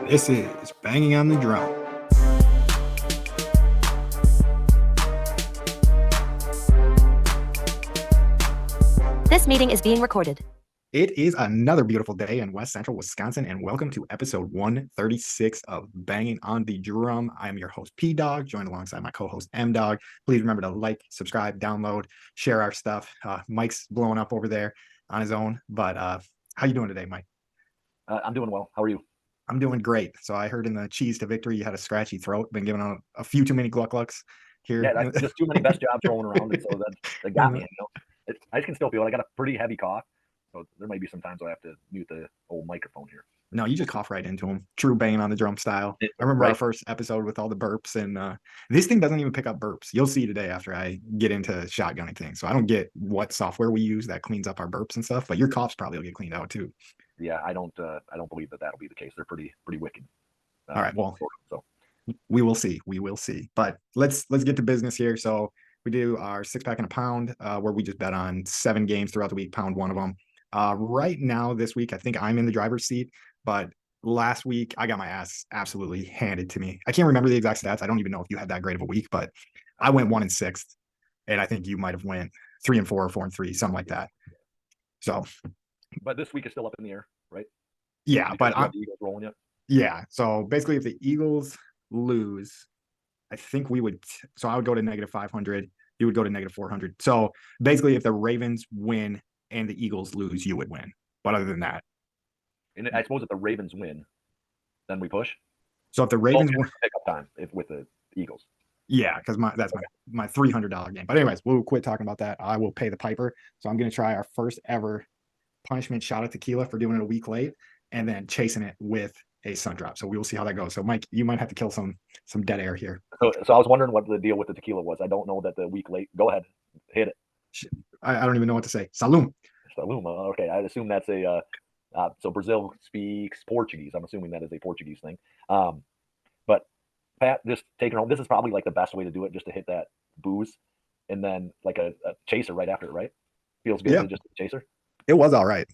This is Banging on the Drum. This meeting is being recorded. It is another beautiful day in West Central Wisconsin, and welcome to episode 136 of Banging on the Drum. I am your host, P Dog, joined alongside my co-host, M Dog. Please remember to like, subscribe, download, share our stuff. Mike's blowing up over there on his own, but how you doing today, Mike? I'm doing well. How are you? I'm doing great. So I heard in the Cheese to Victory you had a scratchy throat, been giving out a few too many gluck-lucks here. Yeah, that's just too many best jobs rolling around, and so that got me. I can still feel it. I got a pretty heavy cough, so there might be some times I have to mute the old microphone here. No, you just cough right into them. True Banging on the Drum style. I remember our first episode with all the burps, and this thing doesn't even pick up burps. You'll see today after I get into shotgunning things. So I don't get what software we use that cleans up our burps and stuff, but your coughs probably will get cleaned out too. Yeah, I don't believe that that'll be the case. They're pretty wicked. All right, well, so we will see. We will see. But let's get to business here. So we do our 6-pack and a pound, where we just bet on 7 games throughout the week, pound one of them. Right now, this week, I think I'm in the driver's seat, but last week I got my ass absolutely handed to me. I can't remember the exact stats. I don't even know if you had that great of a week, but I went 1-6, and I think you might have went 3-4 or 4-3, something like that. So, but this week is still up in the air, right? Yeah, because but I'm the Eagles rolling yet. Yeah, so basically, if the Eagles lose, I think we would. So I would go to -500. You would go to -400. So basically, if the Ravens win and the Eagles lose, you would win. But other than that, and I suppose if the Ravens win, then we push. So if the Ravens win, pick up time with the Eagles. Yeah, because that's my $300 game. But anyways, we'll quit talking about that. I will pay the piper. So I'm going to try our first ever punishment shot at tequila for doing it a week late, and then chasing it with a sun drop. So we will see how that goes. So Mike, you might have to kill some dead air here. So I was wondering what the deal with the tequila was. I don't know that the week late. Go ahead, hit it. I don't even know what to say. Salud. Salud. Okay, I assume that's a. So Brazil speaks Portuguese. I'm assuming that is a Portuguese thing. But Pat, just take it home. This is probably like the best way to do it, just to hit that booze, and then like a chaser right after it. Right? Feels good to just a chaser. It was all right.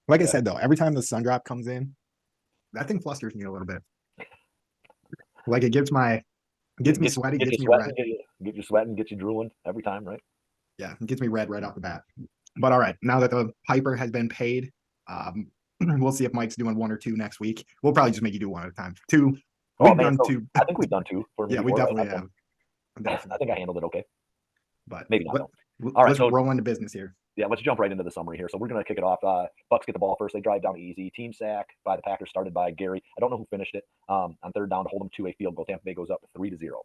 Like I said though, every time the sun drop comes in, that thing flusters me a little bit. Like it gets me sweaty, gets me red. Get you sweating, get you drooling every time, right? Yeah, it gets me red right off the bat. But all right, now that the piper has been paid, we'll see if Mike's doing 1 or 2 next week. We'll probably just make you do 1 at a time. 2. We've done 2. I think we've done 2. Yeah, we definitely have. I think I handled it okay. But maybe not. All right, let's roll into business here. Yeah, let's jump right into the summary here. So we're going to kick it off. Bucks get the ball first. They drive down easy. Team sack by the Packers, started by Gary. I don't know who finished it. On 3rd down to hold them to a field goal. Tampa Bay goes up 3-0.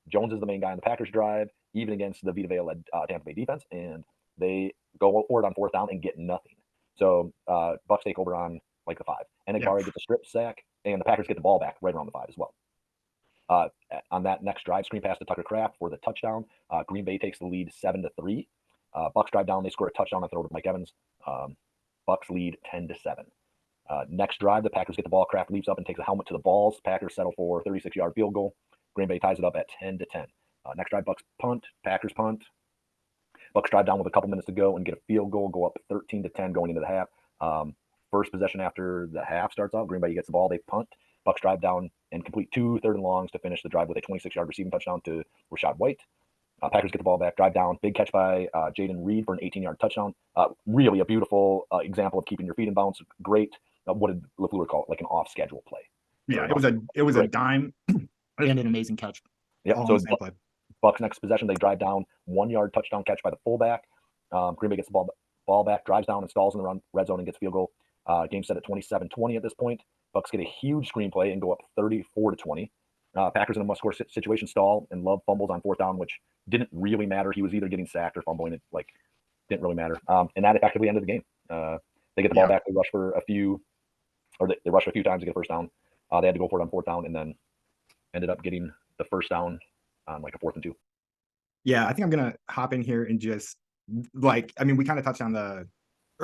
Jones is the main guy on the Packers drive, even against the Vita Vea-led Tampa Bay defense, and they go forward on 4th down and get nothing. So Bucks take over on like the 5. And Enekbare gets a strip sack, and the Packers get the ball back right around the 5 as well. On that next drive, screen pass to Tucker Kraft for the touchdown. Green Bay takes the lead 7-3. Bucks drive down. They score a touchdown on throw to Mike Evans. Bucks lead 10-7. Next drive, the Packers get the ball. Kraft leaps up and takes a helmet to the balls. Packers settle for a 36-yard field goal. Green Bay ties it up at 10-10. Next drive, Bucks punt. Packers punt. Bucks drive down with a couple minutes to go and get a field goal. Go up 13-10 going into the half. First possession after the half starts out, Green Bay gets the ball. They punt. Bucks drive down and complete 2 third and longs to finish the drive with a 26-yard receiving touchdown to Rashad White. Packers get the ball back, drive down, big catch by Jaden Reed for an 18-yard touchdown. Really a beautiful example of keeping your feet in bounds. Great. What did LaFleur call it? Like an off-schedule play. Yeah, it was a dime and an amazing catch. Yeah. So Bucks next possession, they drive down, 1-yard touchdown catch by the fullback. Green Bay gets the ball back, drives down and stalls in the red zone and gets field goal. Game set at 27-20 at this point. Bucks get a huge screenplay and go up 34-20. Packers in a must-score situation, stall, and Love fumbles on 4th down, which didn't really matter. He was either getting sacked or fumbling. It didn't really matter. And that effectively ended the game. They get the ball back. They rush for a few, or they rush a few times to get a first down. They had to go for it on 4th down, and then ended up getting the first down on like a 4th and 2. Yeah, I think I'm gonna hop in here and just we kind of touched on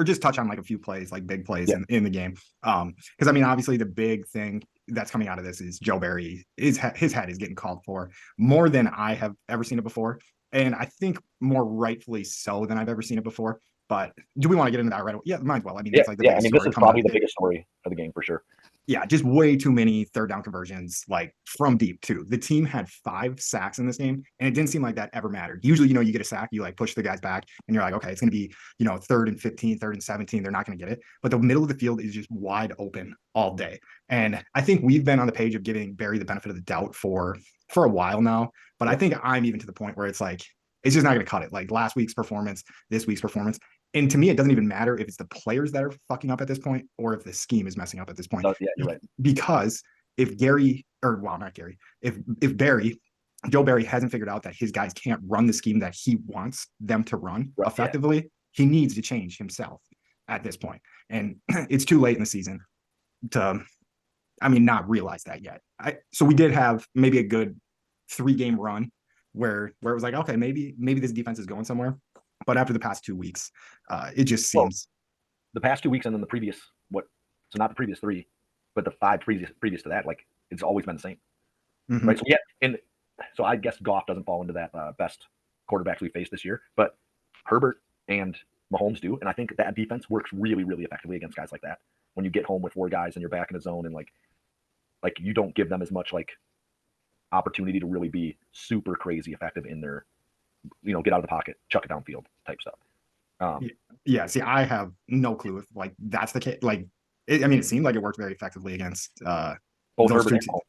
just touch on like a few plays, like big plays in the game. Because I mean, obviously the big thing that's coming out of this is Joe Barry his head is getting called for more than I have ever seen it before, and I think more rightfully so than I've ever seen it before. But do we want to get into that right away? Yeah, might as well. I mean, Yeah, that's like the yeah. I biggest mean, this story is coming out probably of the it. biggest story of the game for sure. Yeah, just way too many third down conversions, like from deep too. The team had 5 sacks in this game, and it didn't seem like that ever mattered. Usually, you get a sack, you like push the guys back, and you're like, okay, it's going to be, 3rd and 15, 3rd and 17. They're not going to get it, but the middle of the field is just wide open all day. And I think we've been on the page of giving Barry the benefit of the doubt for a while now, but I think I'm even to the point where it's like it's just not going to cut it. Like last week's performance, this week's performance. And to me, it doesn't even matter if it's the players that are fucking up at this point or if the scheme is messing up at this point. Yeah, you're right. Because if Gary, or well, not Gary, if Barry, Joe Barry hasn't figured out that his guys can't run the scheme that he wants them to run effectively, he needs to change himself at this point. And it's too late in the season to, not realize that yet. So we did have maybe a good 3-game run where it was like, okay, maybe this defense is going somewhere. But after the past 2 weeks, it just seems the past 2 weeks and then the previous so not the previous 3, but the 5 previous to that, like it's always been the same, right? So so I guess Goff doesn't fall into that best quarterbacks we faced this year, but Herbert and Mahomes do, and I think that defense works really, really effectively against guys like that. When you get home with 4 guys and you're back in the zone, and like you don't give them as much like opportunity to really be super crazy effective in their get out of the pocket, chuck it downfield type stuff. Yeah, see, I have no clue if like that's the case. Like, it seemed like it worked very effectively against both those Herbert and Mahomes,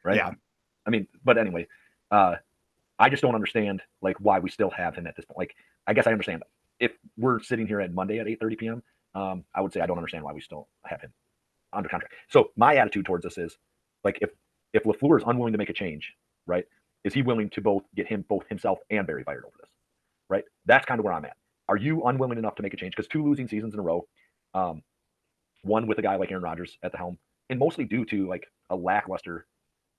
right? Yeah. But anyway, I just don't understand like why we still have him at this point. Like, I guess I understand if we're sitting here at Monday at 8:30 p.m. I would say I don't understand why we still have him under contract. So my attitude towards this is like if LaFleur is unwilling to make a change, right? Is he willing to both himself and Barry fired over this? Right? That's kind of where I'm at. Are you unwilling enough to make a change? Because 2 losing seasons in a row, one with a guy like Aaron Rodgers at the helm, and mostly due to like a lackluster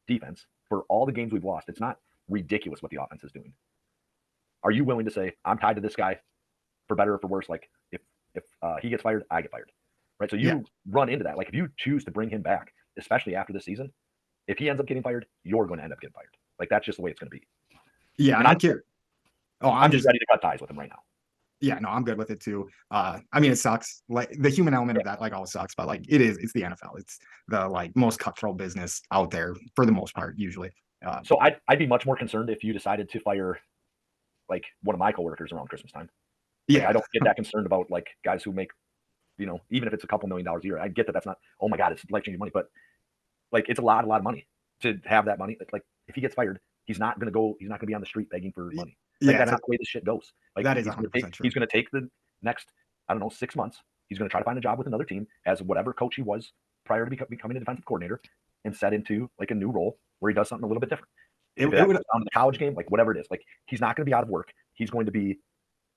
defense for all the games we've lost. It's not ridiculous what the offense is doing. Are you willing to say, I'm tied to this guy for better or for worse? Like if he gets fired, I get fired, right? So you run into that. Like if you choose to bring him back, especially after this season, if he ends up getting fired, you're going to end up getting fired. Like that's just the way it's going to be. Yeah, and I'm curious. Oh, I'm just ready to cut ties with him right now. Yeah, no, I'm good with it too. It sucks. Like the human element of that, like always sucks, but like it's the NFL. It's the like most cutthroat business out there for the most part, usually. So I'd be much more concerned if you decided to fire like one of my coworkers around Christmas time. Like, I don't get that concerned about like guys who make, even if it's a couple $1 million a year. I get that that's not, oh my God, it's life-changing money, but like it's a lot of money to have that money. Like if he gets fired, he's not going to be on the street begging for money. Like that's not the way this shit goes. Like that is 100% true. He's going to take the next, 6 months. He's going to try to find a job with another team as whatever coach he was prior to becoming a defensive coordinator, and set into like a new role where he does something a little bit different. If it would on the college game, like whatever it is, like he's not going to be out of work. He's going to be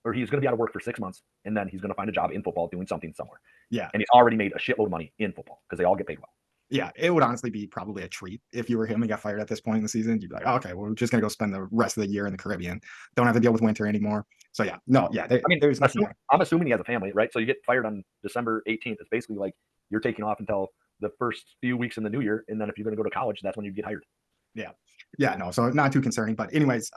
out of work for 6 months, and then he's going to find a job in football doing something somewhere. Yeah, and he's already made a shitload of money in football because they all get paid well. Yeah, it would honestly be probably a treat if you were him and got fired at this point in the season. You'd be like, oh, okay, well, we're just gonna go spend the rest of the year in the Caribbean. Don't have to deal with winter anymore. So yeah, no, yeah. There's nothing. I'm assuming he has a family, right? So you get fired on December 18th. It's basically like you're taking off until the first few weeks in the new year, and then if you're going to go to college, that's when you get hired. Yeah, no. So not too concerning, but anyways,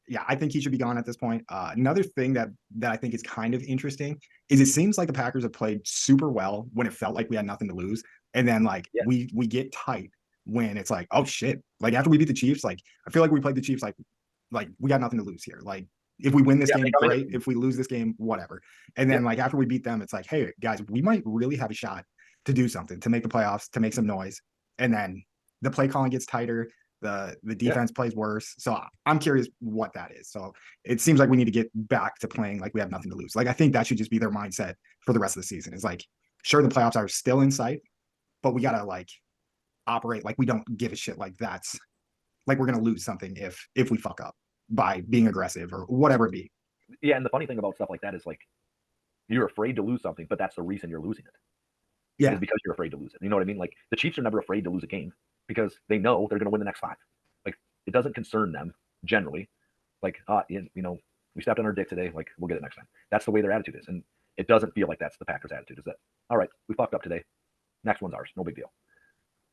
yeah, I think he should be gone at this point. Another thing that I think is kind of interesting is it seems like the Packers have played super well when it felt like we had nothing to lose. And then like we get tight when it's like, oh shit. Like after we beat the Chiefs, like I feel like we played the Chiefs like we got nothing to lose here. Like if we win this game, great. If we lose this game, whatever. And then like after we beat them, it's like, hey guys, we might really have a shot to do something, to make the playoffs, to make some noise. And then the play calling gets tighter. The defense plays worse. So I'm curious what that is. So it seems like we need to get back to playing like we have nothing to lose. Like I think that should just be their mindset for the rest of the season. It's like, sure, the playoffs are still in sight, but we gotta like operate like we don't give a shit. Like that's like we're gonna lose something if we fuck up by being aggressive or whatever it be. Yeah, and the funny thing about stuff like that is like you're afraid to lose something, but that's the reason you're losing it. Yeah, is because you're afraid to lose it. You know what I mean? Like the Chiefs are never afraid to lose a game because they know they're going to win the next 5. Like it doesn't concern them generally. Like we stepped on our dick today. Like we'll get it next time. That's the way their attitude is, and it doesn't feel like that's the Packers' attitude. Is that all right? We fucked up today. Next one's ours. No big deal.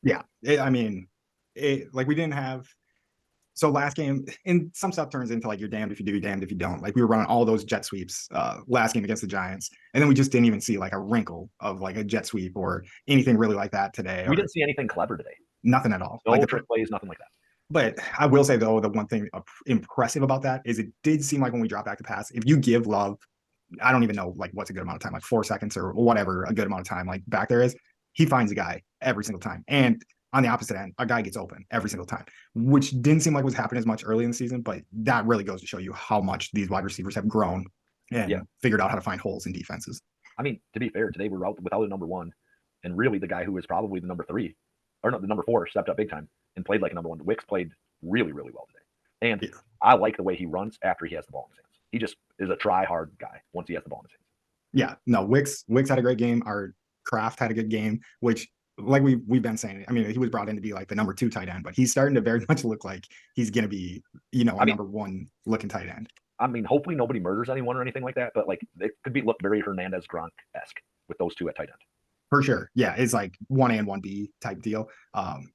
Yeah, like we didn't have So last game, and some stuff turns into like you're damned if you do, you're damned if you don't. Like we were running all those jet sweeps last game against the Giants, and then we just didn't even see like a wrinkle of like a jet sweep or anything really like that today, We or didn't see anything clever today. nothing at all. No Like trick plays, nothing like that. but I will say though, the one thing impressive about that is it did seem like when we drop back to pass, if you give Love, I don't even know like what's a good amount of time, like 4 seconds or whatever a good amount of time, like back there is, he finds a guy every single time. And on the opposite end, a guy gets open every single time, which didn't seem like was happening as much early in the season, but that really goes to show you how much these wide receivers have grown and figured out how to find holes in defenses. I mean, to be fair, today we're out without a number one, and really the guy who was probably the number three, or no, the number four, stepped up big time and played like a number one. Wicks played really, really well today. And I like the way he runs after he has the ball in his hands. He just is a try-hard guy once he has the ball in his hands. Yeah, no, Wicks had a great game. Our Kraft had a good game, which like we've been saying, I mean, he was brought in to be like the number 2 tight end, but he's starting to very much look like he's going to be, number 1 looking tight end. I mean, hopefully nobody murders anyone or anything like that, but like it could look very Hernandez Gronk-esque with those two at tight end. For sure. Yeah, it's like 1A and 1B type deal.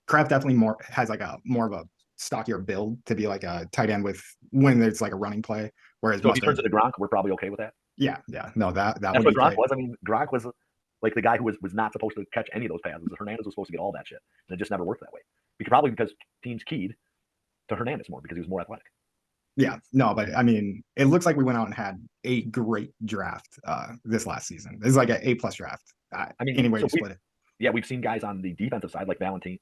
Kraft definitely has like a more of a stockier build to be like a tight end with when it's like a running play. Whereas so if he turns into Gronk, we're probably okay with that. Yeah. No, that's what Gronk was. I mean, Gronk was like the guy who was not supposed to catch any of those passes. Hernandez was supposed to get all that shit, and it just never worked that way. Because teams keyed to Hernandez more because he was more athletic. Yeah, no, but I mean, it looks like we went out and had a great draft this last season. This is like an A+ draft. I mean, any way to split it. Yeah, we've seen guys on the defensive side like Valentine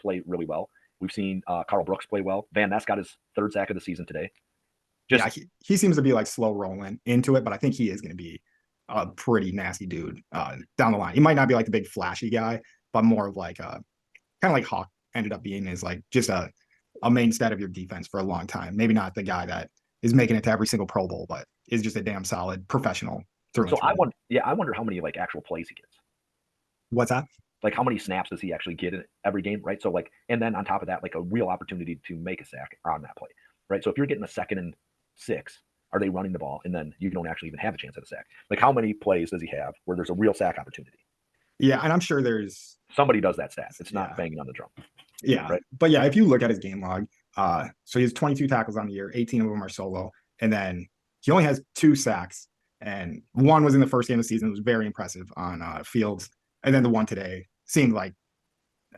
play really well. We've seen Carl Brooks play well. Van Ness got his 3rd sack of the season today. He seems to be like slow rolling into it, but I think he is going to be a pretty nasty dude down the line. He might not be like the big flashy guy, but more of like kind of like Hawk ended up being, is like just a mainstay of your defense for a long time. Maybe not the guy that is making it to every single Pro Bowl, but is just a damn solid professional through and through. I wonder how many like actual plays he gets. What's that? Like how many snaps does he actually get in every game, right? So like, and then on top of that, like a real opportunity to make a sack on that play, right? So if you're getting a 2nd and 6, are they running the ball and then you don't actually even have a chance at a sack? Like how many plays does he have where there's a real sack opportunity? Yeah, and I'm sure there's somebody does that stat. It's not banging on the drum. Yeah, right. But yeah, if you look at his game log, so he has 22 tackles on the year, 18 of them are solo, and then he only has 2 sacks, and 1 was in the first game of the season. It was very impressive on Fields, and then the one today seemed like,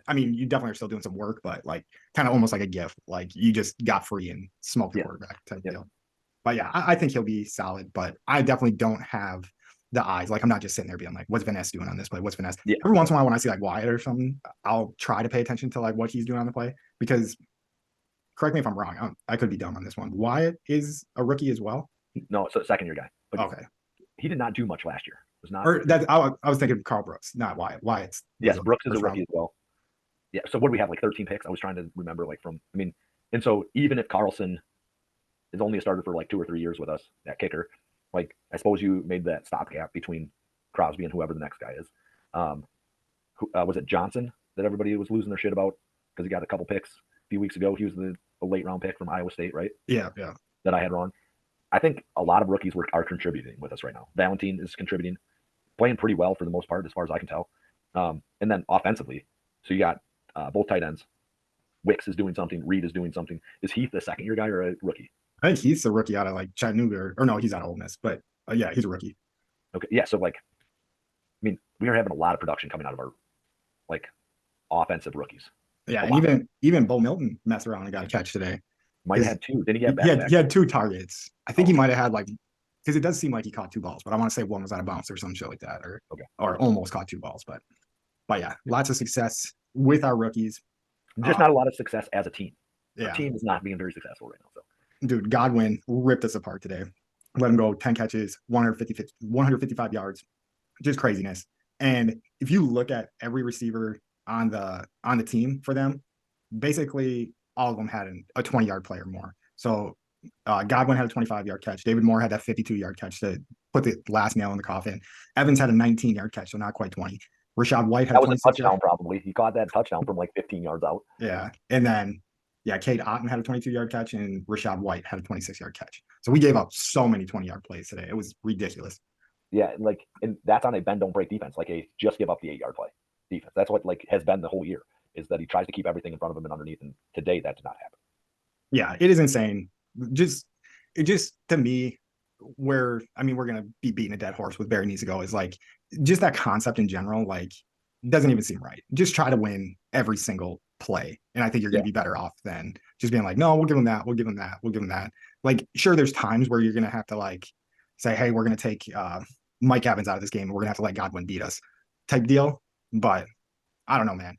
I mean, you definitely are still doing some work, but like kind of almost like a gift, like you just got free and smoked the quarterback type deal. But yeah, I think he'll be solid, but I definitely don't have the eyes. Like I'm not just sitting there being like, what's Van Ness doing on this play? What's Van Ness? Yeah. Every once in a while when I see like Wyatt or something, I'll try to pay attention to like what he's doing on the play, because correct me if I'm wrong. I could be dumb on this one. Wyatt is a rookie as well. No, it's a 2nd-year guy. But okay. He did not do much last year. It was not. Or that I was thinking of Carl Brooks, not Wyatt. Wyatt's. Yes, Brooks is a rookie as well. Yeah. So what do we have? Like 13 picks? I was trying to remember and so even if Carlson is only a starter for like 2 or 3 years with us, that kicker, like I suppose you made that stopgap between Crosby and whoever the next guy is. Was it Johnson that everybody was losing their shit about because he got a couple picks a few weeks ago? He was the late round pick from Iowa State, right? Yeah. That I had wrong. I think a lot of rookies are contributing with us right now. Valentine is contributing, playing pretty well for the most part, as far as I can tell. And then offensively, so you got both tight ends. Wicks is doing something. Reed is doing something. Is Heath the 2nd-year guy or a rookie? I think he's a rookie out of like Chattanooga, or no, he's out of Ole Miss, but yeah, he's a rookie. Okay, yeah. So like, I mean, we are having a lot of production coming out of our like offensive rookies. Yeah, and even Bo Milton messed around and got a catch today. Might have had 2. Didn't he have he had 2 targets. I think he might have had like, because it does seem like he caught 2 balls, but I want to say 1 was out of bounds or some shit like that, or almost caught 2 balls. But yeah, lots of success with our rookies. Just not a lot of success as a team. Yeah. Our team is not being very successful right now. So, dude, Godwin ripped us apart today. Let him go 10 catches, 155 yards, just craziness. And if you look at every receiver on the team for them, basically all of them had a 20-yard play or more. So Godwin had a 25-yard catch. David Moore had that 52-yard catch to put the last nail in the coffin. Evans had a 19-yard catch, so not quite 20. Rashad White had that was a touchdown probably. He caught that touchdown from like 15 yards out. Yeah. And then, Cade Otton had a 22-yard catch and Rashad White had a 26-yard catch. So we gave up so many 20-yard plays today. It was ridiculous. Yeah, and that's on a bend don't break defense, like a just give up the 8-yard play defense. That's what like has been the whole year, is that he tries to keep everything in front of him and underneath. And today that did not happen. Yeah, it is insane. Just it just to me, where I mean, we're gonna be beating a dead horse with Barry needs to go is like just that concept in general, like doesn't even seem right. Just try to win every single play. And I think you're Yeah. gonna be better off than just being like, no, we'll give them that, we'll give them that, we'll give them that. Like, sure, there's times where you're gonna have to like say, hey, we're gonna take Mike Evans out of this game, and we're gonna have to let Godwin beat us type deal. But I don't know, man.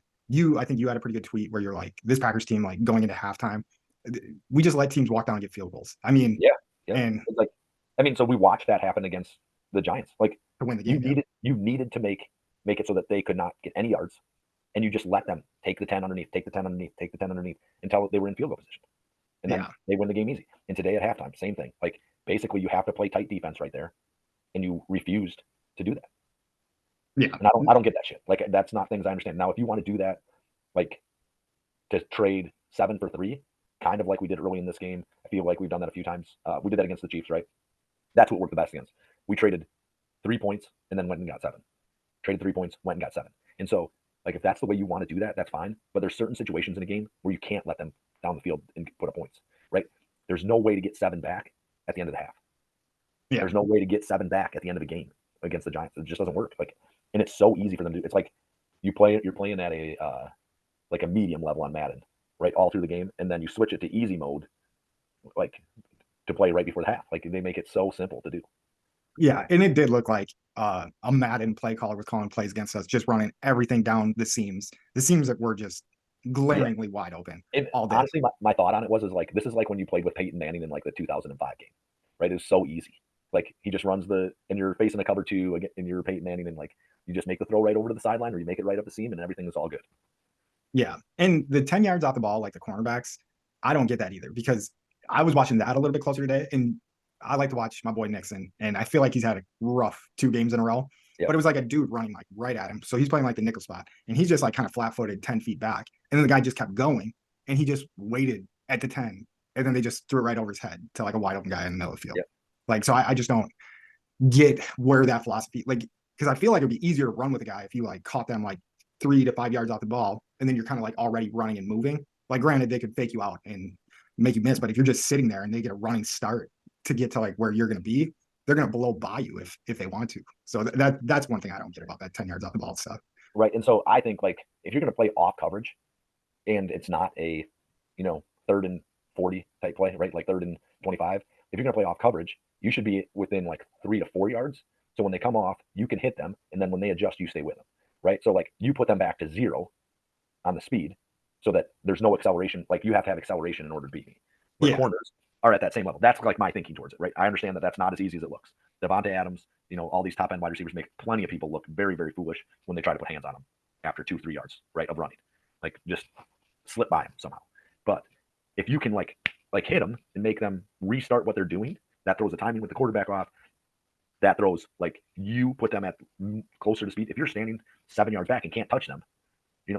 I think you had a pretty good tweet where you're like, this Packers team, like going into halftime, we just let teams walk down and get field goals. I mean, Yeah. Yeah. and It's like, I mean, so we watched that happen against the Giants. Like to win the you game, yeah. needed to make it so that they could not get any yards, and you just let them take the 10 underneath, take the 10 underneath, take the 10 underneath until they were in field goal position, and then Yeah. they win the game easy. And today at halftime, same thing. Like basically, you have to play tight defense right there, and you refused to do that. Yeah. And I don't get that shit. Like that's not things I understand. Now, if you want to do that, like to trade 7 for 3, kind of like we did early in this game, I feel like we've done that a few times. We did that against the Chiefs, right? That's what worked the best against. We traded 3 points and then went and got 7. Traded 3 points, went and got 7. And so, like, if that's the way you want to do that, that's fine. But there's certain situations in a game where you can't let them down the field and put up points, right? There's no way to get 7 back at the end of the half. Yeah. There's no way to get 7 back at the end of the game against the Giants. It just doesn't work. Like, and it's so easy for them to do. It's like you're playing at a like a medium level on Madden, right, all through the game, and then you switch it to easy mode, like to play right before the half. Like they make it so simple to do. Yeah. And it did look like a Madden play caller was calling plays against us, just running everything down the seams that were just glaringly wide open And all day. honestly, my thought on it was like this is like when you played with Peyton Manning in like the 2005 game, right? It was so easy. Like he just runs and you're facing a cover 2 and you're Peyton Manning, and like you just make the throw right over to the sideline or you make it right up the seam, and everything is all good. Yeah. And the 10 yards off the ball, like the cornerbacks, I don't get that either because I was watching that a little bit closer today. And I like to watch my boy Nixon. And I feel like he's had a rough 2 games in a row. Yep. But it was like a dude running like right at him. So he's playing like the nickel spot. And he's just like kind of flat footed 10 feet back. And then the guy just kept going and he just waited at the 10. And then they just threw it right over his head to like a wide open guy in the middle of the field. Yep. Like, so I just don't get where that philosophy, like, because I feel like it'd be easier to run with a guy if you like caught them like 3 to 5 yards off the ball, and then you're kind of like already running and moving. Like, granted, they could fake you out and make you miss, but if you're just sitting there and they get a running start to get to like where you're going to be, they're going to blow by you if they want to. So that's one thing I don't get about that 10 yards off the ball stuff. Right. And so I think like if you're going to play off coverage, and it's not a 3rd and 40 type play, right? Like 3rd and 25. If you're going to play off coverage, you should be within like 3 to 4 yards. So when they come off, you can hit them, and then when they adjust, you stay with them, right? So like you put them back to 0 on the speed, so that there's no acceleration. Like you have to have acceleration in order to beat me. Where corners are at that same level. That's like my thinking towards it, right? I understand that that's not as easy as it looks. Devontae Adams, all these top end wide receivers make plenty of people look very, very foolish when they try to put hands on them after 2-3 yards, right, of running, like just slip by them somehow. But if you can like hit them and make them restart what they're doing, that throws the timing with the quarterback off. That throws like you put them at closer to speed. If you're standing 7 yards back and can't touch them,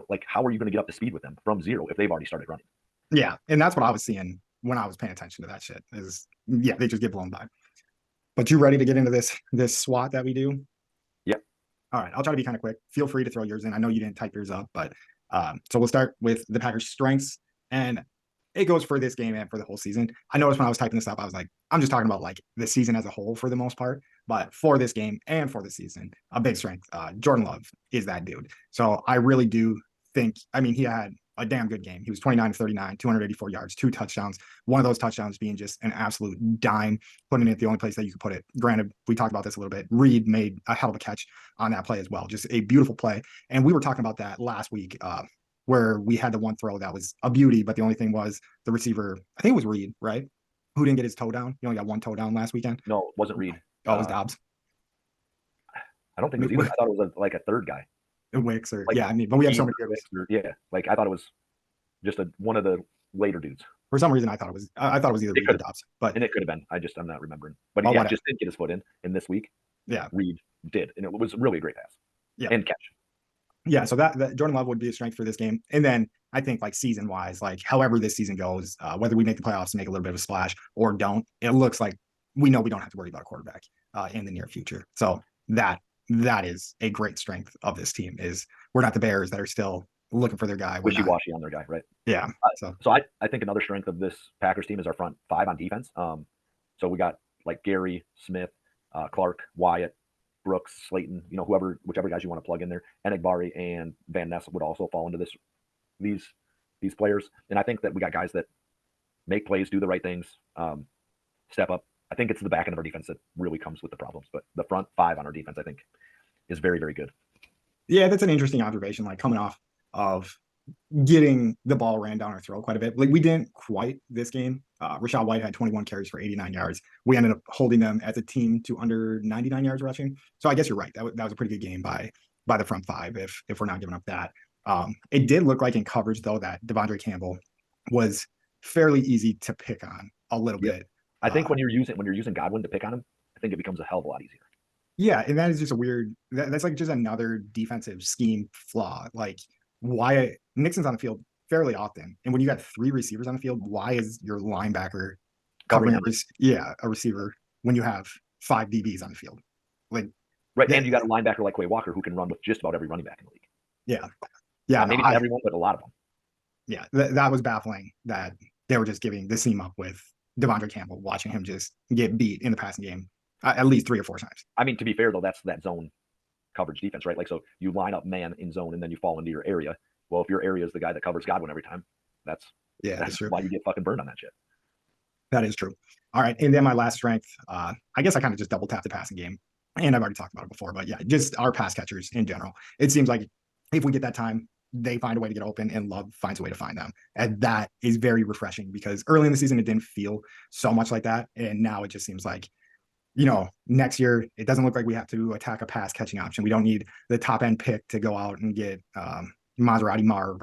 like how are you going to get up to speed with them from 0 if they've already started running? Yeah, and that's what I was seeing when I was paying attention to that shit. Is they just get blown by. But you ready to get into this SWAT that we do? Yep. All right, I'll try to be kind of quick. Feel free to throw yours in. I know you didn't type yours up, but so we'll start with the Packers' strengths, and it goes for this game and for the whole season. I noticed when I was typing this up, I was like, I'm just talking about like the season as a whole for the most part, but for this game and for the season, a big strength. Jordan Love is that dude. So I really do think, I mean, he had a damn good game. He was 29 of 39, 284 yards, 2 touchdowns. One of those touchdowns being just an absolute dime, putting it the only place that you could put it. Granted, we talked about this a little bit. Reed made a hell of a catch on that play as well. Just a beautiful play. And we were talking about that last week, where we had the one throw that was a beauty, but the only thing was the receiver, I think it was Reed, right? Who didn't get his toe down. He only got 1 toe down last weekend. No, it wasn't Reed. Oh, it was Dobbs. I don't think it was either. I thought it was like a third guy. Wicks or Like, yeah, I mean, but we have so many good. Yeah, like I thought it was just one of the later dudes. For some reason, I thought it was either Reed or Dobbs, but and it could have been. I'm not remembering. But yeah, just did get his foot in this week. Yeah, Reed did, and it was really a great pass. Yeah, and catch. Yeah, so that Jordan Love would be a strength for this game, and then I think like season wise, like however this season goes, whether we make the playoffs and make a little bit of a splash or don't, it looks like we know we don't have to worry about a quarterback in the near future. So that is a great strength of this team. Is we're not the Bears that are still looking for their guy. We're not. wishy-washy on their guy, right? Yeah. So So I think another strength of this Packers team is our front five on defense. So we got like Gary, Smith, Clark, Wyatt, Brooks, Slayton, whichever guys you want to plug in there. Enigbari and Van Ness would also fall into these players. And I think that we got guys that make plays, do the right things, step up. I think it's the back end of our defense that really comes with the problems. But the front five on our defense, I think, is very, very good. yeah, that's an interesting observation. Like coming off of getting the ball ran down our throat quite a bit. Like we didn't quite this game. Rashad White had 21 carries for 89 yards. We ended up holding them as a team to under 99 yards rushing. So I guess you're right. That was a pretty good game by the front five if we're not giving up that. It did look like in coverage though that Devondre Campbell was fairly easy to pick on a little bit. I think when you're using Godwin to pick on him, I think it becomes a hell of a lot easier. Yeah, and that is just a weird. That's like just another defensive scheme flaw. Like why Nixon's on the field fairly often, and when you got three receivers on the field, why is your linebacker covering a receiver when you have five DBs on the field? Like right, and you got a linebacker like Quay Walker who can run with just about every running back in the league. Yeah, maybe not everyone, but a lot of them. Yeah, that was baffling that they were just giving the seam up with Devondre Campbell, watching him just get beat in the passing game at least 3 or 4 times. I mean, to be fair though, that's that zone coverage defense, right? Like, so you line up man in zone and then you fall into your area. Well, if your area is the guy that covers Godwin every time, that's true. Why you get fucking burned on that shit. That is true. All right, and then my last strength, I guess I kind of just double tapped the passing game, and I've already talked about it before, but yeah, just our pass catchers in general. It seems like if we get that time, they find a way to get open, and Love finds a way to find them, and that is very refreshing because early in the season it didn't feel so much like that, and now it just seems like, next year it doesn't look like we have to attack a pass catching option. We don't need the top end pick to go out and get Maserati Marv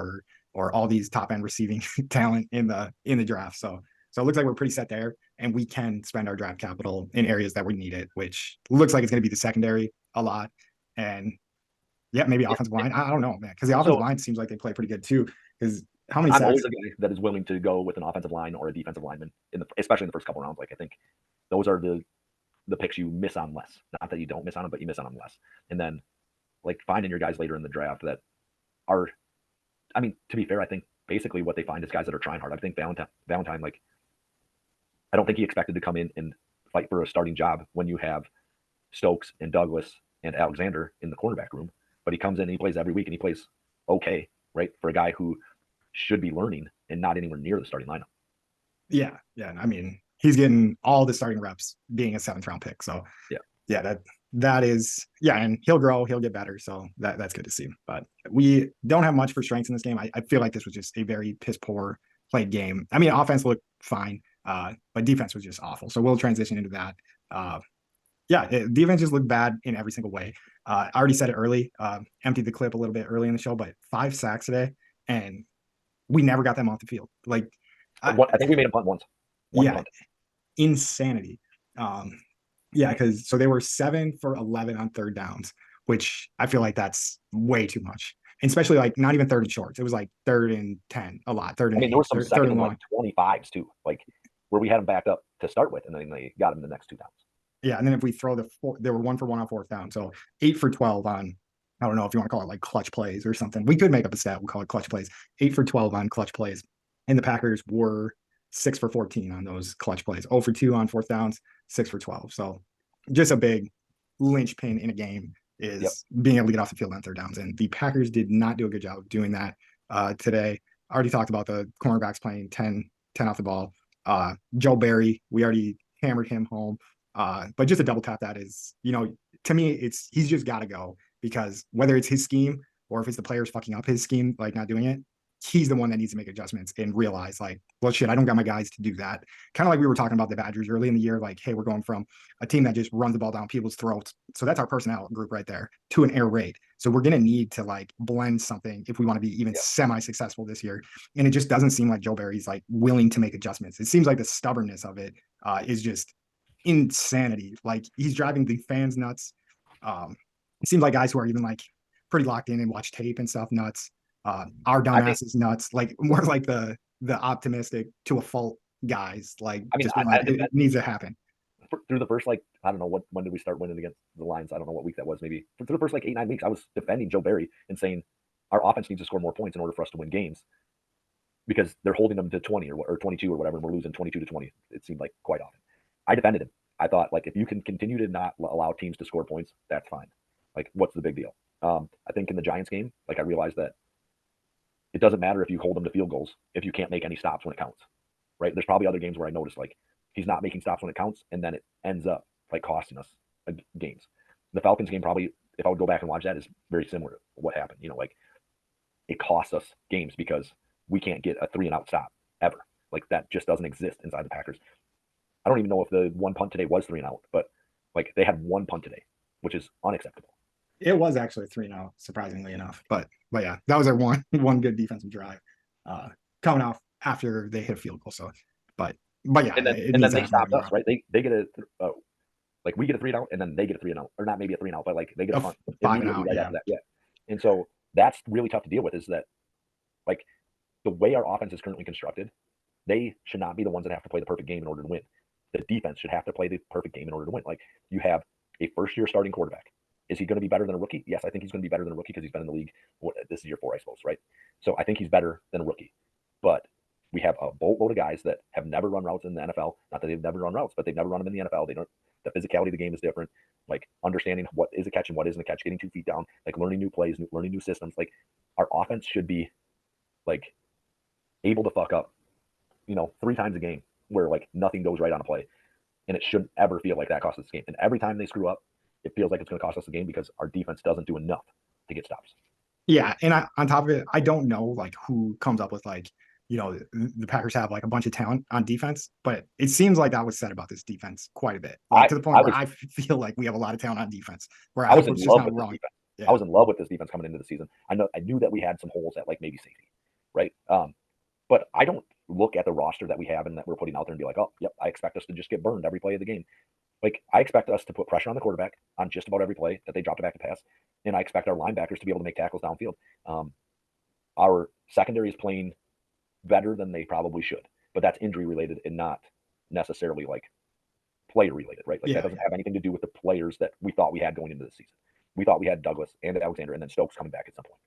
or all these top end receiving talent in the draft. So it looks like we're pretty set there, and we can spend our draft capital in areas that we need it, which looks like it's going to be the secondary a lot, and maybe offensive line. I don't know, man, because the offensive line seems like they play pretty good too. Because how many sacks? I'm always a guy that is willing to go with an offensive line or a defensive lineman especially in the first couple rounds. Like I think those are the picks you miss on less. Not that you don't miss on them, but you miss on them less. And then like finding your guys later in the draft that are, I mean, to be fair, I think basically what they find is guys that are trying hard. I think Valentine, like, I don't think he expected to come in and fight for a starting job when you have Stokes and Douglas and Alexander in the cornerback room. But he comes in and he plays every week and he plays okay, right? For a guy who should be learning and not anywhere near the starting lineup. Yeah. I mean, he's getting all the starting reps being a 7th round pick. So that is, and he'll grow, he'll get better. So that's good to see. But we don't have much for strengths in this game. I feel like this was just a very piss poor played game. I mean, offense looked fine, but defense was just awful. So we'll transition into that. Defense just looked bad in every single way. I already said it early, emptied the clip a little bit early in the show, but 5 sacks today, and we never got them off the field. Like, I think we made a punt once. Punt. Insanity. Because so they were 7 for 11 on 3rd downs, which I feel like that's way too much. And especially like not even 3rd and shorts. It was like 3rd and 10, a lot. 3rd and 8. There were some 2nd and like 25s too, like where we had them backed up to start with, and then they got them the next 2 downs. Yeah, and then if we throw they were 1 for 1 on 4th down, so 8 for 12 on, I don't know if you want to call it like clutch plays or something. We could make up a stat. We'll call it clutch plays. 8 for 12 on clutch plays, and the Packers were 6 for 14 on those clutch plays. 0 for 2 on 4th downs, 6 for 12. So just a big linchpin in a game is being able to get off the field on 3rd downs, and the Packers did not do a good job of doing that today. I already talked about the cornerbacks playing 10 off the ball. Joe Barry, we already hammered him home. But just to double tap that is, to me, he's just got to go, because whether it's his scheme or if it's the players fucking up his scheme, like not doing it, he's the one that needs to make adjustments and realize like, well, shit, I don't got my guys to do that. Kind of like we were talking about the Badgers early in the year, like, hey, we're going from a team that just runs the ball down people's throats. So that's our personnel group right there, to an air raid. So we're going to need to like blend something if we want to be even semi-successful this year. And it just doesn't seem like Joe Barry's like willing to make adjustments. It seems like the stubbornness of it is just insanity. Like he's driving the fans nuts. It seems like guys who are even like pretty locked in and watch tape and stuff nuts. Our dumbass is nuts. Like more like the optimistic to a fault guys. Like it needs to happen. Through the first, like, I don't know when did we start winning against the Lions? I don't know what week that was. Maybe through the first like 8-9 weeks, I was defending Joe Barry and saying our offense needs to score more points in order for us to win games because they're holding them to 20 or 22 or whatever, and we're losing 22-20. It seemed like quite often. I defended him. I thought, like, if you can continue to not allow teams to score points, that's fine. Like, what's the big deal? I think in the Giants game, like, I realized that it doesn't matter if you hold them to field goals if you can't make any stops when it counts, right? There's probably other games where I noticed, like, he's not making stops when it counts, and then it ends up, like, costing us games. The Falcons game probably, if I would go back and watch that, is very similar to what happened. You know, like, it costs us games because we can't get a 3-and-out stop ever. Like, that just doesn't exist inside the Packers. I don't even know if the one punt today was 3-and-out, but, like, they had one punt today, which is unacceptable. It was actually 3-0, surprisingly enough. But yeah, that was our one good defensive drive coming off after they hit a field goal. So, but yeah, And then it and needs then to they happen stopped more us, often. right? They get a like we get a 3-and-out, and then they get a 3-and-out, or not maybe a 3-and-out, but like they get a punt 5-and-out, right yeah. after that. Yeah. And so that's really tough to deal with, is that, like, the way our offense is currently constructed, they should not be the ones that have to play the perfect game in order to win. The defense should have to play the perfect game in order to win. Like, you have a first-year starting quarterback. Is he going to be better than a rookie? Yes, I think he's going to be better than a rookie because he's been in the league. This is year 4, I suppose, right? So I think he's better than a rookie. But we have a boatload of guys that have never run routes in the NFL. Not that they've never run routes, but they've never run them in the NFL. They don't. The physicality of the game is different. Like, understanding what is a catch and what isn't a catch, getting 2 feet down, like learning new plays, learning new systems. Like, our offense should be, like, able to fuck up, 3 times a game where, like, nothing goes right on a play, and it shouldn't ever feel like that costs us the game. And every time they screw up, it feels like it's going to cost us the game because our defense doesn't do enough to get stops. Yeah, and on top of it, I don't know like who comes up with like the Packers have like a bunch of talent on defense, but it seems like that was said about this defense quite a bit, like to the point I where was I feel like we have a lot of talent on defense. Where I I was hope in it's just love not with this wrong. defense. Yeah. I was in love with this defense coming into the season. I knew that we had some holes at, like, maybe safety, right? But I don't look at the roster that we have and that we're putting out there and be like, oh, yep, I expect us to just get burned every play of the game. Like, I expect us to put pressure on the quarterback on just about every play that they drop it back to pass, and I expect our linebackers to be able to make tackles downfield. Our secondary is playing better than they probably should, but that's injury related and not necessarily, like, player related, right? Like, that doesn't have anything to do with the players that we thought we had going into the season. We thought we had Douglas and Alexander, and then Stokes coming back at some point.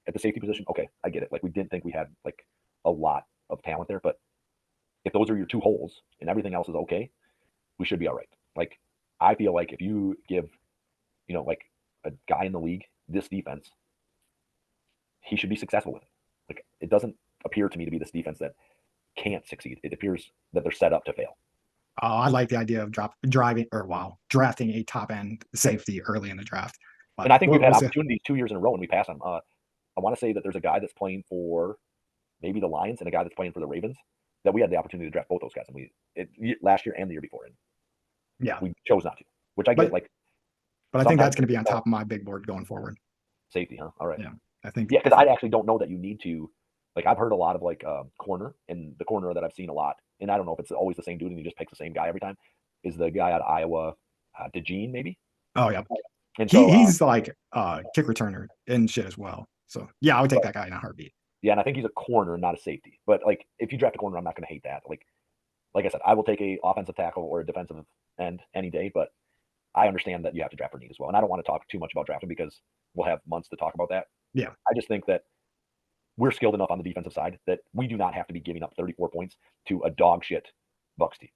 At the safety position, okay, I get it. Like, we didn't think we had, like, a lot of talent there, but if those are your 2 holes and everything else is okay, we should be all right. Like, I feel like if you give, like, a guy in the league this defense, he should be successful with it. Like, it doesn't appear to me to be this defense that can't succeed. It appears that they're set up to fail. I like the idea of drafting a top end safety early in the draft. But And I think we've had we'll see. opportunities 2 years in a row and we pass them. I want to say that there's a guy that's playing for maybe the Lions and a guy that's playing for the Ravens that we had the opportunity to draft both those guys, and last year and the year before, and Yeah, we chose not to, which I get. But I think that's going to be on top of my big board going forward. Safety, huh? All right. Yeah, I think. Yeah, because I actually don't know that you need to. Like, I've heard a lot of, like, corner, and the corner that I've seen a lot, and I don't know if it's always the same dude and he just picks the same guy every time, is the guy out of Iowa, DeGene, maybe. Oh yeah, And so he's like kick returner and shit as well. So yeah, I would take that guy in a heartbeat. yeah, and I think he's a corner, not a safety. But, like, if you draft a corner, I'm not going to hate that. Like I said, I will take a offensive tackle or a defensive end any day, but I understand that you have to draft for need as well. And I don't want to talk too much about drafting because we'll have months to talk about that. Yeah, I just think that we're skilled enough on the defensive side that we do not have to be giving up 34 points to a dog shit Bucs team,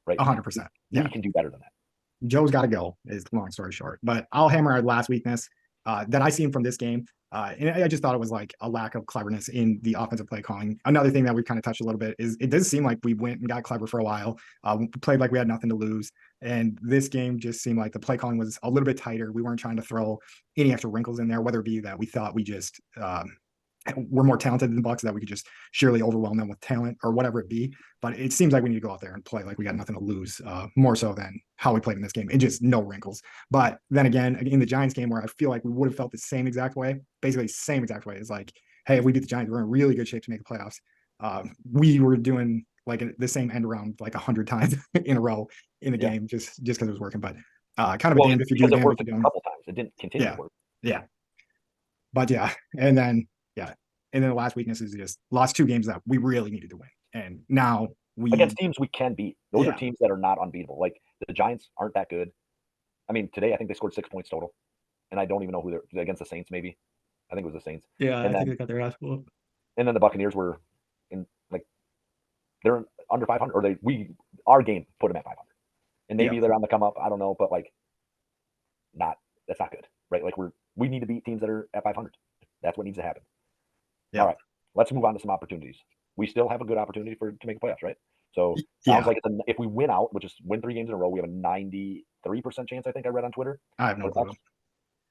right? 100%. Yeah, We can do better than that. Joe's got to go. Is long story short, but I'll hammer our last weakness that I seen from this game. And I just thought it was like a lack of cleverness in the offensive play calling. Another thing that we've kind of touched a little bit is it does seem like we went and got clever for a while, played like we had nothing to lose. And this game just seemed like the play calling was a little bit tighter. We weren't trying to throw any extra wrinkles in there, whether it be that we thought we just we're more talented than the Bucs, that we could just surely overwhelm them with talent or whatever it be. But it seems like we need to go out there and play like we got nothing to lose, more so than how we played in this game. And just no wrinkles. But then again, in the Giants game, where I feel like we would have felt the same exact way, basically same exact way. It's like, hey, if we beat the Giants, we're in really good shape to make the playoffs. We were doing like the same end around like 100 times in a row in the game, just because it was working. But kind of a damned if you do, damned if you don't. A couple times, it didn't continue to work. Yeah. But yeah, and then the last weakness is just lost 2 games that we really needed to win, and now against teams we can beat. Those Yeah. are teams that are not unbeatable. Like, the Giants aren't that good. I mean, today I think they scored 6 points total, and I don't even know who they're against. The Saints, maybe. I think it was the Saints. Yeah, And I think then they got their ass whooped. and then the Buccaneers were in like they're under 500, or our game put them at 500, and Yeah, maybe they're on the come up. I don't know, but like not that's not good, right? Like we need to beat teams that are at 500. That's what needs to happen. yeah, All right, let's move on to some opportunities. We still have a good opportunity to make the playoffs, right? So sounds yeah. like if we win out, which is win 3 games in a row, we have a 93% chance. I think I read on Twitter. I have no Or clue.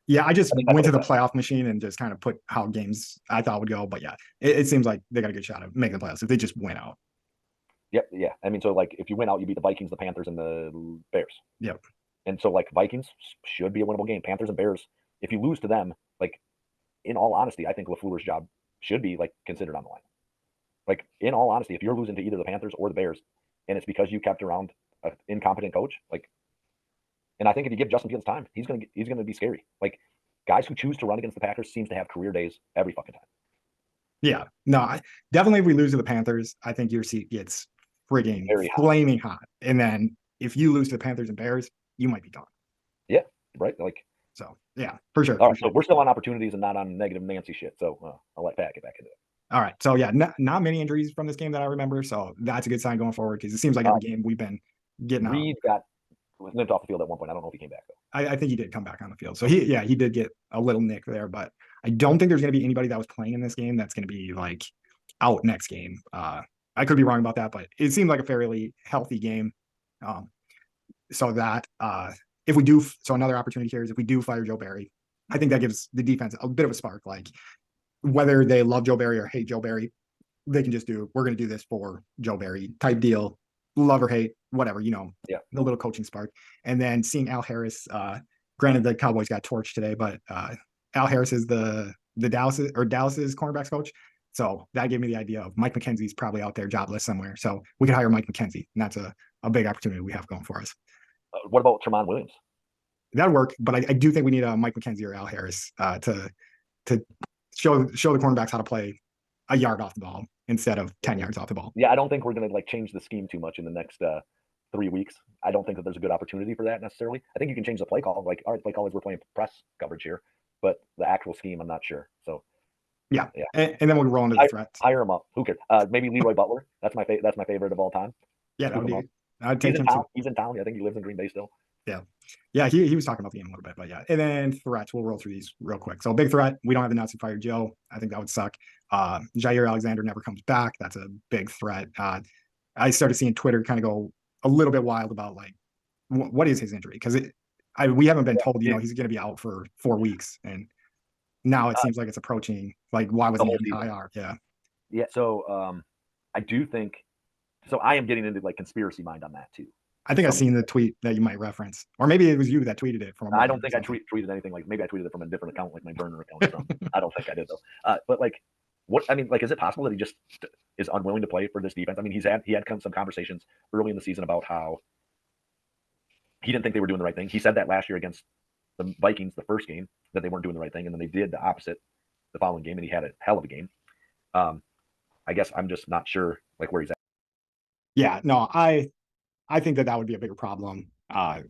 Yeah, I just I think that's went what to they the said. playoff machine and just kind of put how games I thought would go. But yeah, it seems like they got a good shot of making the playoffs if they just win out. Yep, yeah. I mean, so like if you win out, you beat the Vikings, the Panthers, and the Bears. Yep. And so like Vikings should be a winnable game. Panthers and Bears, if you lose to them, like in all honesty, I think LaFleur's job should be like considered on the line. Like in all honesty, if you're losing to either the Panthers or the Bears, and it's because you kept around an incompetent coach, like, and I think if you give Justin Fields time, he's gonna be scary. Like guys who choose to run against the Packers seems to have career days every fucking time. Yeah. No, definitely if we lose to the Panthers, I think your seat gets frigging Very hot. flaming hot. And then if you lose to the Panthers and Bears, you might be gone. Yeah, right. Like, So yeah, for sure. all For right, so sure. we're still on opportunities and not on negative Nancy shit. So I'll let Pat get back into it. All right. So yeah, not many injuries from this game that I remember. So that's a good sign going forward because it seems like every game we've been getting out. Reed was limped off the field at one point. I don't know if he came back though. I think he did come back on the field. So he did get a little nick there, but I don't think there's going to be anybody that was playing in this game that's going to be like out next game. I could be wrong about that, but it seemed like a fairly healthy game. So that if we do, so another opportunity here is if we do fire Joe Barry, I think that gives the defense a bit of a spark. Like whether they love Joe Barry or hate Joe Barry, they can just we're going to do this for Joe Barry type deal, love or hate, whatever, Yeah. the little coaching spark. And then seeing Al Harris, granted the Cowboys got torched today, but Al Harris is the Dallas's cornerbacks coach. So that gave me the idea of Mike McKenzie's probably out there jobless somewhere. So we could hire Mike McKenzie, and that's a big opportunity we have going for us. What about Tremont Williams? That'd work, but I do think we need a Mike McKenzie or Al Harris to show the cornerbacks how to play a yard off the ball instead of 10 yards off the ball. Yeah, I don't think we're going to like change the scheme too much in the next 3 weeks. I don't think that there's a good opportunity for that necessarily. I think you can change the play call. Like, all right, play callers, we're playing press coverage here, but the actual scheme, I'm not sure. So yeah. And then we'll roll into the threats. Hire him up. Who cares? Maybe Leroy Butler. That's my favorite of all time. Yeah, that would be. I'd take he's him. He's in town. I think he lives in Green Bay still. Yeah. He was talking about the game a little bit, but yeah. And then threats, we'll roll through these real quick. So big threat, we don't have the Nazi fire Joe. I think that would suck. Jair Alexander never comes back. That's a big threat. I started seeing Twitter kind of go a little bit wild about like what is his injury, because we haven't been told he's going to be out for 4 weeks, and now it seems like it's approaching. Like, why was he in IR? Yeah. So I do think. So I am getting into like conspiracy mind on that too. I think I've seen the tweet that you might reference, or maybe it was you that tweeted it from. I don't think I tweeted anything. Like maybe I tweeted it from a different account, like my burner account. I don't think I did though. But like, what I mean, like, is it possible that he just is unwilling to play for this defense? I mean, he had some conversations early in the season about how he didn't think they were doing the right thing. He said that last year against the Vikings, the first game, that they weren't doing the right thing, and then they did the opposite the following game, and he had a hell of a game. I guess I'm just not sure like where he's at. Yeah, no, I think that would be a bigger problem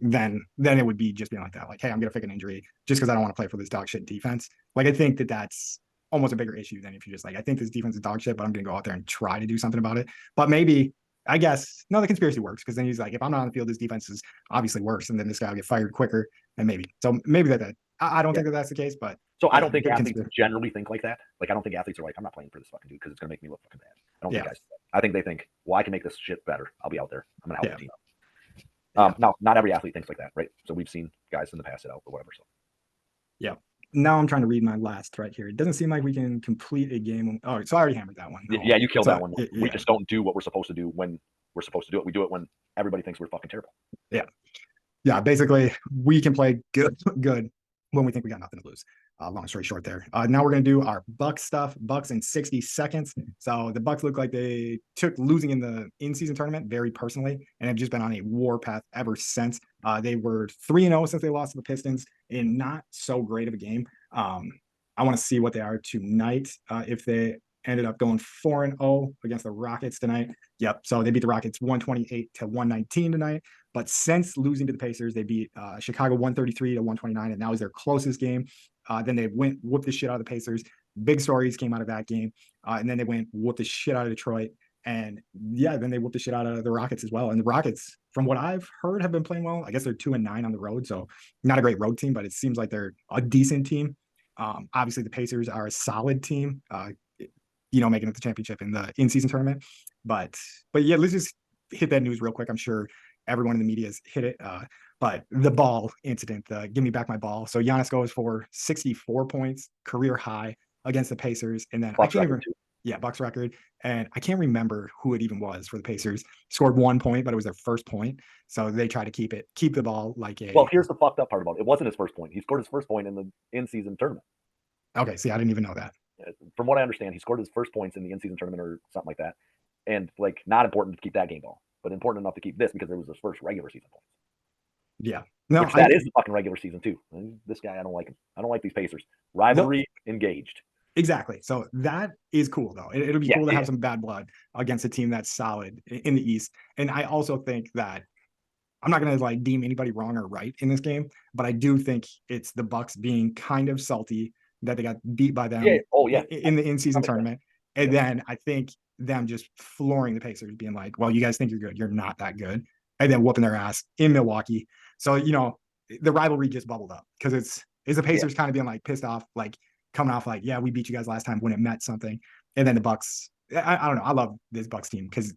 than it would be just being like that. Like, hey, I'm gonna fake an injury just because I don't want to play for this dog shit defense. Like, I think that that's almost a bigger issue than if you're just like, I think this defense is dog shit, but I'm gonna go out there and try to do something about it. But maybe, I guess, no, the conspiracy works, because then he's like, if I'm not on the field, this defense is obviously worse, and then this guy will get fired quicker, and maybe that I don't think that that's the case, but so I don't think athletes generally think like that. Like, I don't think athletes are like, I'm not playing for this fucking dude because it's gonna make me look fucking bad. I don't think guys. I think they think, well, I can make this shit better. I'll be out there. I'm gonna help the team. Now, not every athlete thinks like that, right? So we've seen guys in the past it out or whatever. So yeah. Now I'm trying to read my last threat here. It doesn't seem like we can complete a game. Oh, so I already hammered that one. Yeah, you killed that one. We just don't do what we're supposed to do when we're supposed to do it. We do it when everybody thinks we're fucking terrible. Yeah. Basically, we can play good when we think we got nothing to lose. Long story short there. Now we're going to do our Bucs stuff. Bucs in 60 seconds. So the Bucs look like they took losing in the in-season tournament very personally and have just been on a war path ever since. They were 3-0 since they lost to the Pistons in not so great of a game. I want to see what they are tonight. If they ended up going 4-0 against the Rockets tonight. Yep. So they beat the Rockets 128-119 tonight. But since losing to the Pacers, they beat Chicago 133-129, and that was their closest game. Then they went whooped the shit out of the Pacers. Big stories came out of that game. And then they went whooped the shit out of Detroit. And yeah, then they whooped the shit out of the Rockets as well. And the Rockets, from what I've heard, have been playing well. I guess they're 2-9 on the road, so not a great road team, but it seems like they're a decent team. Obviously, the Pacers are a solid team. Making it the championship in the in-season tournament. But yeah, let's just hit that news real quick. I'm sure everyone in the media has hit it. But the ball incident, give me back my ball. So Giannis goes for 64 points, career high against the Pacers. And then Bucks I can't record, even, yeah, Bucks record. And I can't remember who it even was for the Pacers. Scored 1 point, but it was their first point. So they try to keep the ball like a. Well, here's the fucked up part about it. It wasn't his first point. He scored his first point in the in-season tournament. Okay, see, I didn't even know that. From what I understand, he scored his first points in the in-season tournament or something like that. And like, not important to keep that game ball, but important enough to keep this because it was his first regular season points. Yeah. No, Which that is the fucking regular season too. This guy, I don't like him. I don't like these Pacers. Rivalry engaged. Exactly. So that is cool, though. It'll be cool to have some bad blood against a team that's solid in the East. And I also think that I'm not going to like deem anybody wrong or right in this game, but I do think it's the Bucks being kind of salty that they got beat by them in the in-season tournament. And then I think them just flooring the Pacers, being like, well, you guys think you're good. You're not that good. And then whooping their ass in Milwaukee. So, the rivalry just bubbled up because it's the Pacers kind of being like pissed off, like coming off like, yeah, we beat you guys last time when it meant something. And then the Bucks, I don't know. I love this Bucks team because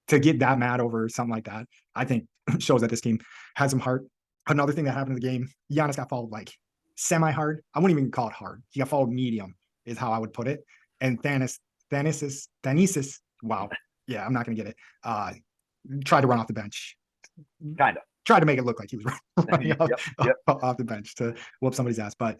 to get that mad over something like that, I think shows that this team has some heart. Another thing that happened in the game, Giannis got fouled like semi-hard. I wouldn't even call it hard. He got fouled medium, is how I would put it. And Thanasis, wow. Yeah, I'm not going to get it. Tried to run off the bench. Kind of. Tried to make it look like he was running off the bench to whoop somebody's ass. But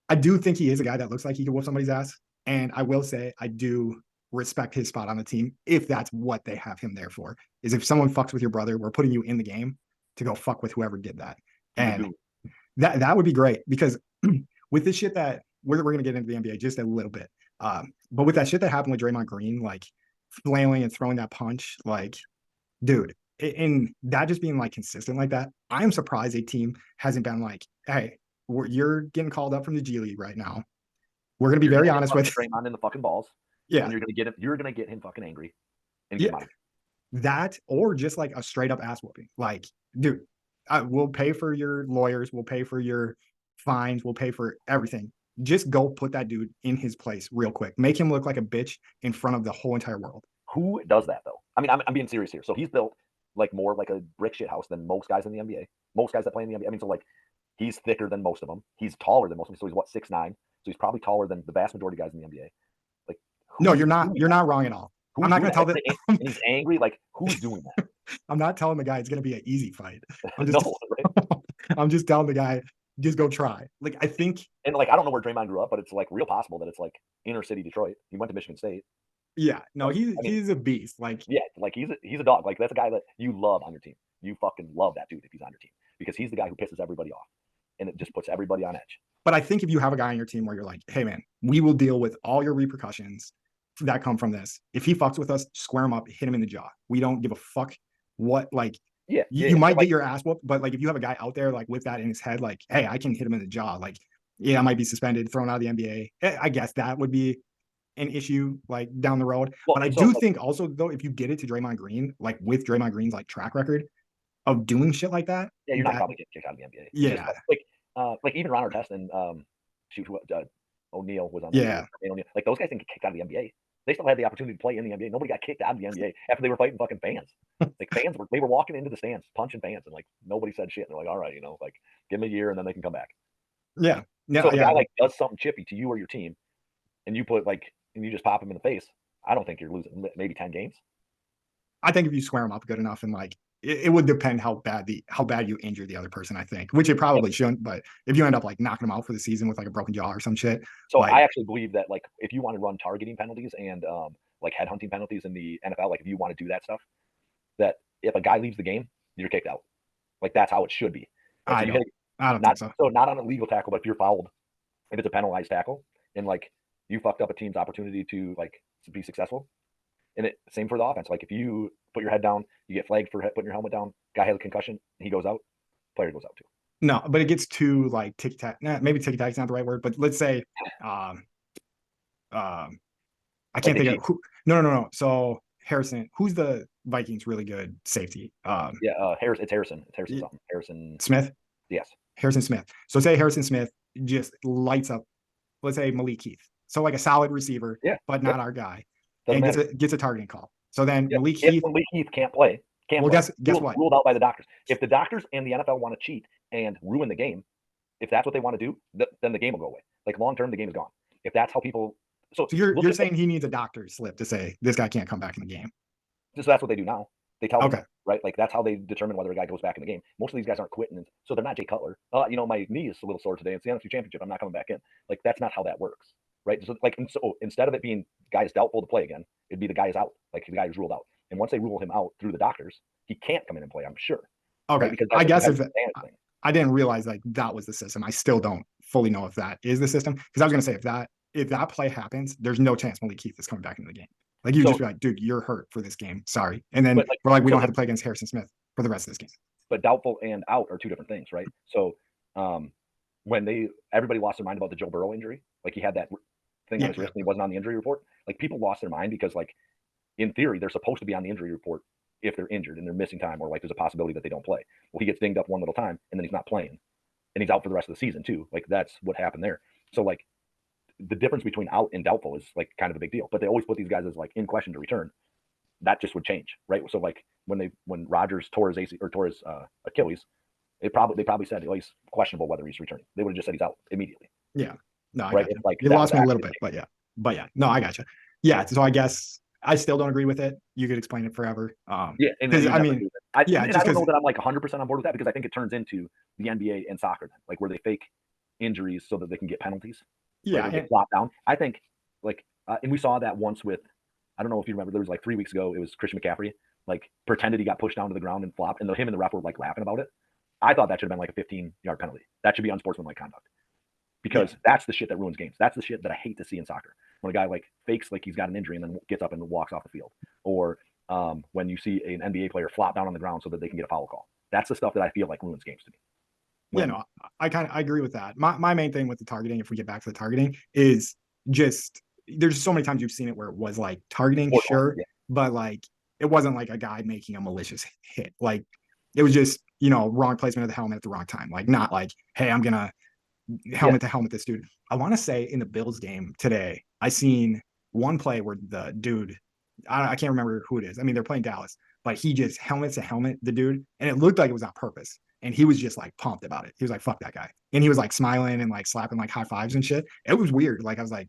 I do think he is a guy that looks like he could whoop somebody's ass. And I will say, I do respect his spot on the team if that's what they have him there for. Is if someone fucks with your brother, we're putting you in the game to go fuck with whoever did that. And that would be great because with this shit that we're going to get into the NBA just a little bit. But with that shit that happened with Draymond Green, like flailing and throwing that punch, like, dude, and that just being like consistent like that, I am surprised a team hasn't been like, hey, you're getting called up from the G League right now. We're going to be very honest with Draymond in the fucking balls. Yeah. And you're going to get him fucking angry and get him out of here. That or just like a straight up ass whooping. Like, dude, we'll pay for your lawyers. We'll pay for your fines. We'll pay for everything. Just go put that dude in his place real quick. Make him look like a bitch in front of the whole entire world. Who does that though? I mean, I'm being serious here. So he's built like more like a brick shit house than most guys in the NBA. Most guys that play in the NBA. I mean, so like he's thicker than most of them. He's taller than most of them. So he's what, 6'9". So he's probably taller than the vast majority of guys in the NBA. Like, no, you're not. You're not wrong at all. I'm not going to tell that. And he's angry. Like, who's doing that? I'm not telling the guy it's going to be an easy fight. I'm just, I'm just telling the guy, just go try. Like, I think. And like, I don't know where Draymond grew up, but it's like real possible that it's like inner city Detroit. He went to Michigan State. Yeah, no, he's a beast. Like, yeah, like he's a dog. Like that's a guy that you love on your team. You fucking love that dude if he's on your team because he's the guy who pisses everybody off, and it just puts everybody on edge. But I think if you have a guy on your team where you're like, hey man, we will deal with all your repercussions that come from this. If he fucks with us, square him up, hit him in the jaw. We don't give a fuck what, like, you might get your ass whooped, but like if you have a guy out there like with that in his head, like, hey, I can hit him in the jaw. Like, yeah, I might be suspended, thrown out of the NBA. I guess that would be an issue like down the road. Well, but I do think also though, if you get it to Draymond Green, like with Draymond Green's like track record of doing shit like that, you're not probably getting kicked out of the NBA. Yeah, like even Ron Artest and O'Neal was on. Like those guys didn't get kicked out of the NBA. They still had the opportunity to play in the NBA. Nobody got kicked out of the NBA after they were fighting fucking fans. Like fans were walking into the stands, punching fans, and like nobody said shit. And they're like, all right, like give them a year and then they can come back. Yeah. So if a guy like does something chippy to you or your team, and you put like and you just pop him in the face, I don't think you're losing maybe 10 games. I think if you square him up good enough and like it would depend how bad you injure the other person, I think, which it probably shouldn't, but if you end up like knocking them out for the season with like a broken jaw or some shit. So like, I actually believe that like if you want to run targeting penalties and like headhunting penalties in the NFL, like if you want to do that stuff, that if a guy leaves the game, you're kicked out. Like that's how it should be. I don't think so. So not on a legal tackle, but if you're fouled, if it's a penalized tackle and like you fucked up a team's opportunity to like to be successful. And it same for the offense. Like if you put your head down, you get flagged for putting your helmet down. Guy has a concussion, he goes out. Player goes out too. No, but it gets too like ticky tack. Nah, maybe ticky tack is not the right word, but let's say, um, um, I Like can't they think cheat. of who. No. So Harrison, who's the Vikings really good safety? Yeah, It's Harrison. It's Harrison something. Harrison. Smith. Yes. Harrison Smith. So say Harrison Smith just lights up. Let's say Malik Heath. So like a solid receiver, Yeah. but Yep. not our guy, Doesn't and matter. gets a targeting call. So then Yep. Malik If Heath. Malik Heath can't play, Well, guess what? ruled out by the doctors. If the doctors and the NFL want to cheat and ruin the game, if that's what they want to do, then the game will go away. Like long term, the game is gone. If that's how people, so So look you're at saying he needs a doctor slip to say this guy can't come back in the game. so that's what they do now. They tell them, Okay. right? Like that's how they determine whether a guy goes back in the game. Most of these guys aren't quitting, and so they're not Jay Cutler. My knee is a little sore today. It's the NFC Championship. I'm not coming back in. Like that's not how that works, right? So like, and so instead of it being guy is doubtful to play again, it'd be the guy is out, like the guy is ruled out. And once they rule him out through the doctors, he can't come in and play. I'm sure, Okay. right? Because I that's guess if thing. I didn't realize like that was the system. I still don't fully know if that is the system because I was gonna say if that play happens, there's no chance Malik Heath is coming back into the game. Like you So, just be like, dude, you're hurt for this game. Sorry. And then but like, we're like, we so don't have to play against Harrison Smith for the rest of this game. but doubtful and out are two different things, right? So, when everybody lost their mind about the Joe Burrow injury, like he had that thing on his wrist and he wasn't on the injury report. Like people lost their mind because like in theory they're supposed to be on the injury report if they're injured and they're missing time or like there's a possibility that they don't play. Well, he gets dinged up one little time and then he's not playing and he's out for the rest of the season too. Like that's what happened there. So like the difference between out and doubtful is like kind of a big deal. But they always put these guys as like in question to return. That just would change, right? So like when Rodgers tore his AC or tore his Achilles, they probably said, oh, he's questionable whether he's returning. They would have just said he's out immediately. Yeah. No, I right? got you. Like You lost me a little bit, but yeah. But yeah. No, I got you. Yeah. So I guess I still don't agree with it. You could explain it forever. Yeah, and because I mean, yeah, and just I don't know because that I'm like 100% on board with that because I think it turns into the NBA and soccer, then, like where they fake injuries so that they can get penalties. yeah, Right, they flop down. I think like, and we saw that once with, I don't know if you remember, there was like 3 weeks ago, it was Christian McCaffrey, like pretended he got pushed down to the ground and flopped, and him and the ref were like laughing about it. I thought that should have been like a 15-yard penalty. That should be unsportsmanlike conduct because that's the shit that ruins games. That's the shit that I hate to see in soccer. When a guy like fakes like he's got an injury and then gets up and walks off the field, or when you see an NBA player flop down on the ground so that they can get a foul call. That's the stuff that I feel like ruins games to me. I agree with that. My main thing with the targeting, if we get back to the targeting, is just there's so many times you've seen it where it was like targeting, sure, but like it wasn't like a guy making a malicious hit. Like it was just, wrong placement of the helmet at the wrong time. Like not like, hey, I'm gonna helmet to helmet this dude. I want to say in the Bills game today, I seen one play where the dude, I can't remember who it is. I mean, they're playing Dallas, but he just helmet to helmet the dude, and it looked like it was on purpose. And he was just like pumped about it. He was like, fuck that guy. And he was like smiling and like slapping like high fives and shit. It was weird. Like I was like,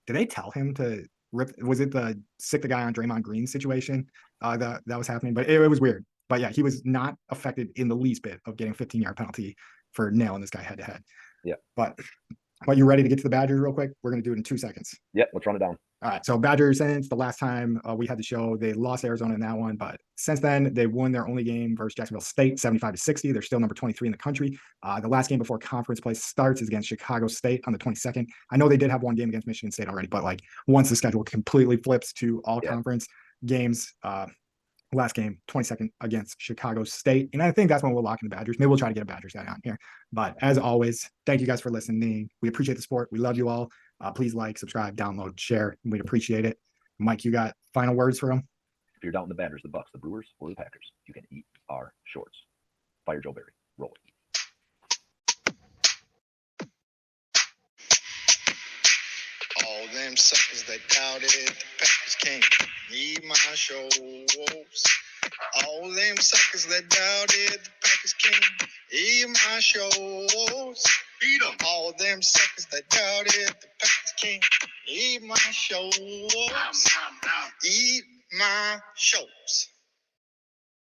did they tell him to rip? Was it the sick the guy on Draymond Green situation that was happening? But it was weird. But yeah, he was not affected in the least bit of getting a 15-yard penalty for nailing this guy head to head. Yeah. But you ready to get to the Badgers real quick? We're going to do it in 2 seconds. Yeah, let's run it down. All right. So Badgers, since the last time we had the show, they lost Arizona in that one. But since then, they won their only game versus Jacksonville State, 75-60. They're still number 23 in the country. The last game before conference play starts is against Chicago State on the 22nd. I know they did have one game against Michigan State already, but like once the schedule completely flips to all conference games, last game, 22nd against Chicago State. And I think that's when we'll lock in the Badgers. Maybe we'll try to get a Badgers guy on here. But as always, thank you guys for listening. We appreciate the support. We love you all. Please like, subscribe, download, share. We'd appreciate it. Mike, you got final words for them? If you're doubting the Badgers, the Bucks, the Brewers, or the Packers, you can eat our shorts. Fire Joe Barry. Roll it. All them suckers that doubted the Packers can't eat my shorts. All them suckers that doubted the Packers can't eat my shorts. Beat them. All them suckers that doubted the Packers can't eat my shorts. Eat my shorts.